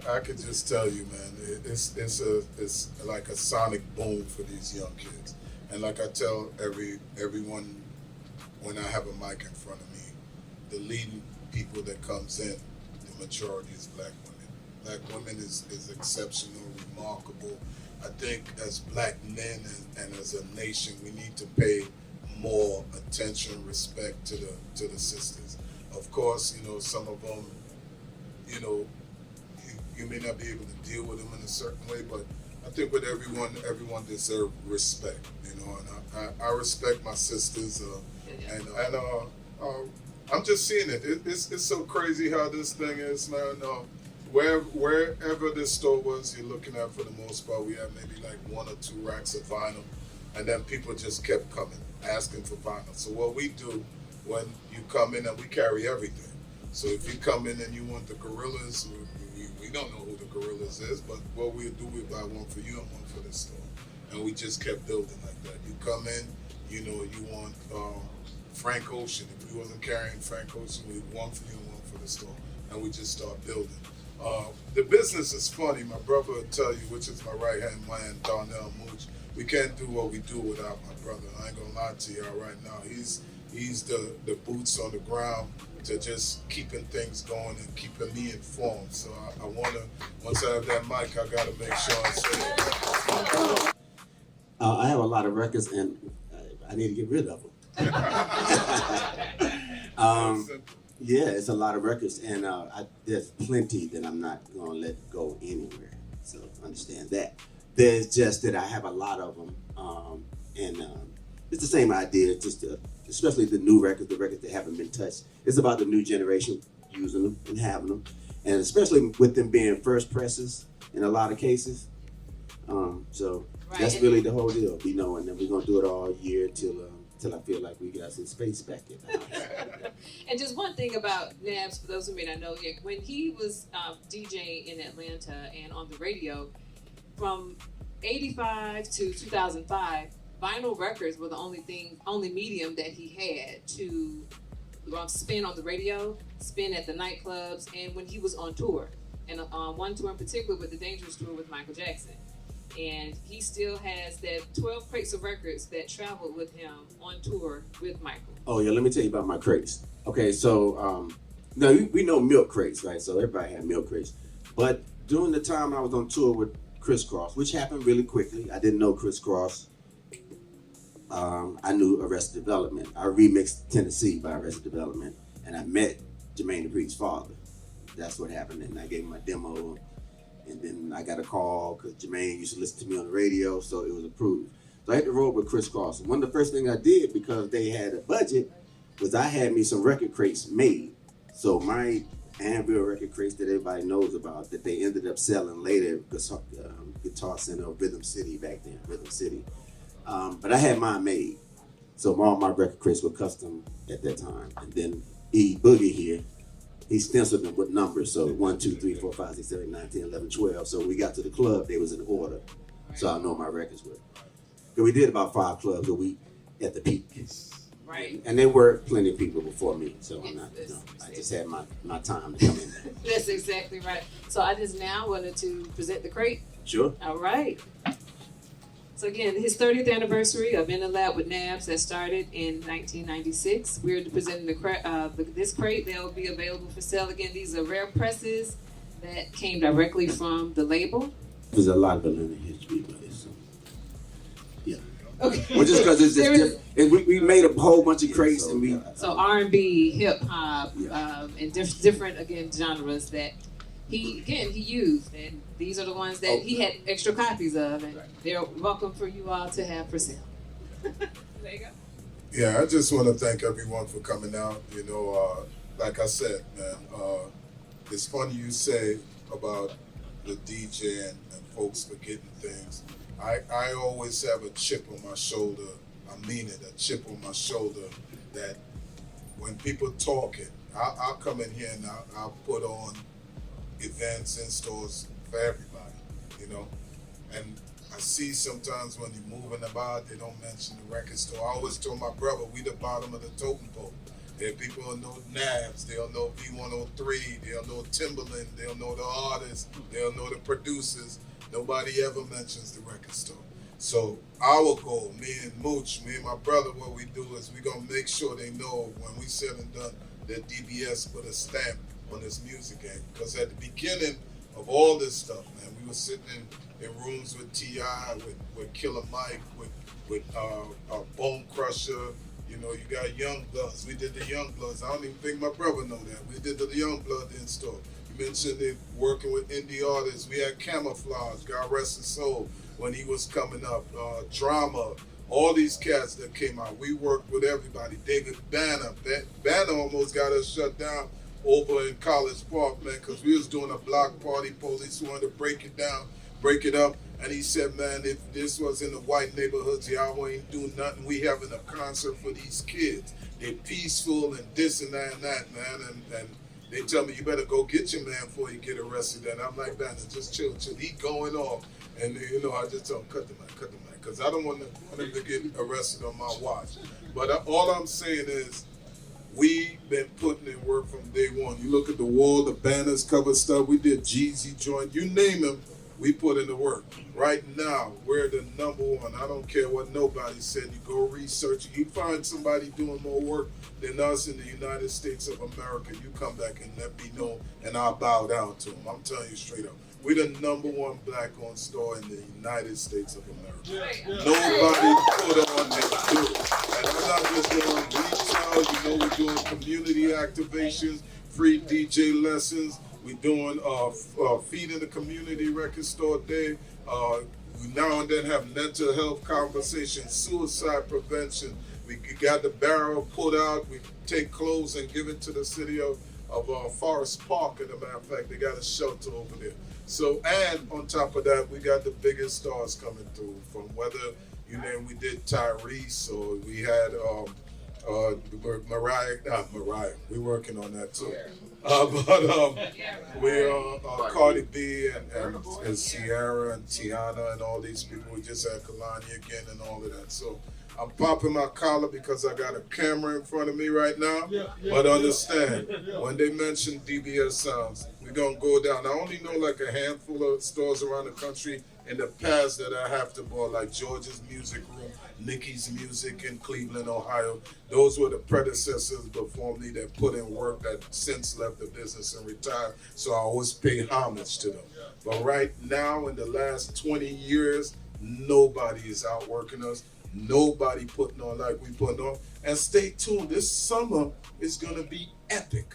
I could just tell you, man, it's like a sonic boom for these young kids. And like I tell everyone when I have a mic in front of me, the leading people that comes in, the majority is black women. Black women is exceptional, remarkable. I think as black men and as a nation, we need to pay more attention, respect to the sisters. Of course, some of them, you know, you may not be able to deal with them in a certain way, but I think with everyone deserves respect, and I respect my sisters, and I'm just seeing it. It's so crazy how this thing is, man. Wherever this store was, you're looking at, for the most part, we have maybe like 1 or 2 racks of vinyl, and then people just kept coming, asking for vinyl. So what we do when you come in, and we carry everything. So if you come in and you want the Gorillas, we don't know who the Gorillas is, but what we do, we buy one for you and one for the store. And we just kept building like that. You come in, you want Frank Ocean. If we wasn't carrying Frank Ocean, we had one for you and one for the store. And we just start building. The business is funny. My brother will tell you, which is my right-hand man, Darnell Mooch. We can't do what we do without my brother. I ain't gonna lie to y'all right now. He's the boots on the ground to just keeping things going and keeping me informed. So I wanna, once I have that mic, I gotta make sure I say it. I have a lot of records and I need to get rid of them. Yeah, it's a lot of records, and there's plenty that I'm not gonna let go anywhere. So understand that. There's just that I have a lot of them, and it's the same idea. Just especially the new records, the records that haven't been touched. It's about the new generation using them and having them, and especially with them being first presses in a lot of cases. So right. That's really the whole deal, and then we're gonna do it all year till I feel like we got some space back in the house. And just one thing about Nabs, for those who may not know, when he was DJing in Atlanta and on the radio, from 85 to 2005, vinyl records were the only medium that he had to spin on the radio, spin at the nightclubs, and when he was on tour. And one tour in particular with the Dangerous Tour with Michael Jackson. And he still has that 12 crates of records that traveled with him on tour with Michael. Oh yeah, let me tell you about my crates. Okay, so now we know milk crates, right? So everybody had milk crates. But during the time I was on tour with Chris Cross, which happened really quickly, I didn't know Chris Cross. I knew Arrested Development. I remixed Tennessee by Arrested Development, and I met Jermaine Dupri's father. That's what happened, and I gave him my demo. And then I got a call because Jermaine used to listen to me on the radio, so it was approved. So I had to roll with Chris Cross. And one of the first things I did, because they had a budget, was I had me some record crates made. So my Anvil record crates that everybody knows about, that they ended up selling later, Guitar Center, Rhythm City back then, Rhythm City. But I had mine made. So all my record crates were custom at that time. And then E Boogie here, he stenciled them with numbers, so 1, 2, 3, 4, 5, 6, 7, 8, 9, 10, 11, 12. So when we got to the club, they was in order. So I know my records were. And we did about 5 clubs a week at the peak. Right. And there were plenty of people before me, so I'm not, I just had my time to come in there. That's exactly right. So I just now wanted to present the crate. Sure. All right. So again, his 30th anniversary of In the Lab with Nabs that started in 1996. We're presenting this crate. They'll be available for sale. Again, these are rare presses that came directly from the label. There's a lot of Atlanta history about it, so yeah. Okay. Well, just because it's just different. And we made a whole bunch of crates, and we so R&B, hip hop, and different again genres that he used, and these are the ones that he had extra copies of, and they're welcome for you all to have for sale. There you go. Yeah, I just want to thank everyone for coming out. Like I said, man, it's funny you say about the DJ and folks forgetting things. I always have a chip on my shoulder. I mean it, a chip on my shoulder that when people talking, I'll come in here and I'll put on events in stores for everybody, and I see sometimes when you're moving about, they don't mention the record store. I always told my brother, we the bottom of the totem pole. If people don't know Nabs, they'll know V103, they'll know Timberland, they'll know the artists, they'll know the producers. Nobody ever mentions the record store. So our goal, me and Mooch, me and my brother, what we do is we gonna make sure they know when we said and done that DBS put a stamp on this music game. Because at the beginning of all this stuff, man, we were sitting in rooms with T.I., with Killer Mike, with Bone Crusher. You know, you got Young Bloods. We did the Young Bloods. I don't even think my brother know that. We did the Young Blood install. You mentioned it working with indie artists. We had Camouflage, God rest his soul, when he was coming up. Drama, all these cats that came out. We worked with everybody. David Banner. Banner almost got us shut down over in College Park, man, because we was doing a block party. Police wanted to break it down, break it up. And he said, man, if this was in the white neighborhoods, y'all ain't do nothing. We having a concert for these kids. They're peaceful and this and that, man. And they tell me, you better go get your man before you get arrested. And I'm like, man, just chill. He going off. And, you know, I just tell him, cut the mic. Because I don't want him to get arrested on my watch. But all I'm saying is, we've been putting in work from day one. You look at the wall, the banners, cover stuff. We did Jeezy joint. You name them, we put in the work. Right now, we're the number one. I don't care what nobody said. You go research. You find somebody doing more work than us in the United States of America. You come back and let me know, and I'll bow down to them. I'm telling you straight up. We're the number one black-owned store in the United States of America. Nobody put on that do it. And I'm not just doing retail. You know, we're doing community activations, free DJ lessons. We're doing feeding the community record store day. We now and then have mental health conversations, suicide prevention. We got the barrel put out. We take clothes and give it to the city of Forest Park. As a matter of fact, they got a shelter over there. So, and on top of that, we got the biggest stars coming through. From whether we did Tyrese, or we had Mariah. We're working on that too. Cardi B and Sierra and Tiana and all these people. We just had Kalani again and all of that. So I'm popping my collar because I got a camera in front of me right now. But understand, when they mention DBS Sounds, we're going to go down. I only know like a handful of stores around the country in the past that I have to board, like George's Music Room, Nikki's Music in Cleveland, Ohio. Those were the predecessors before me that put in work, that since left the business and retired. So I always pay homage to them. But right now, in the last 20 years, nobody is outworking us. Nobody putting on like we putting on. And stay tuned. This summer is going to be epic.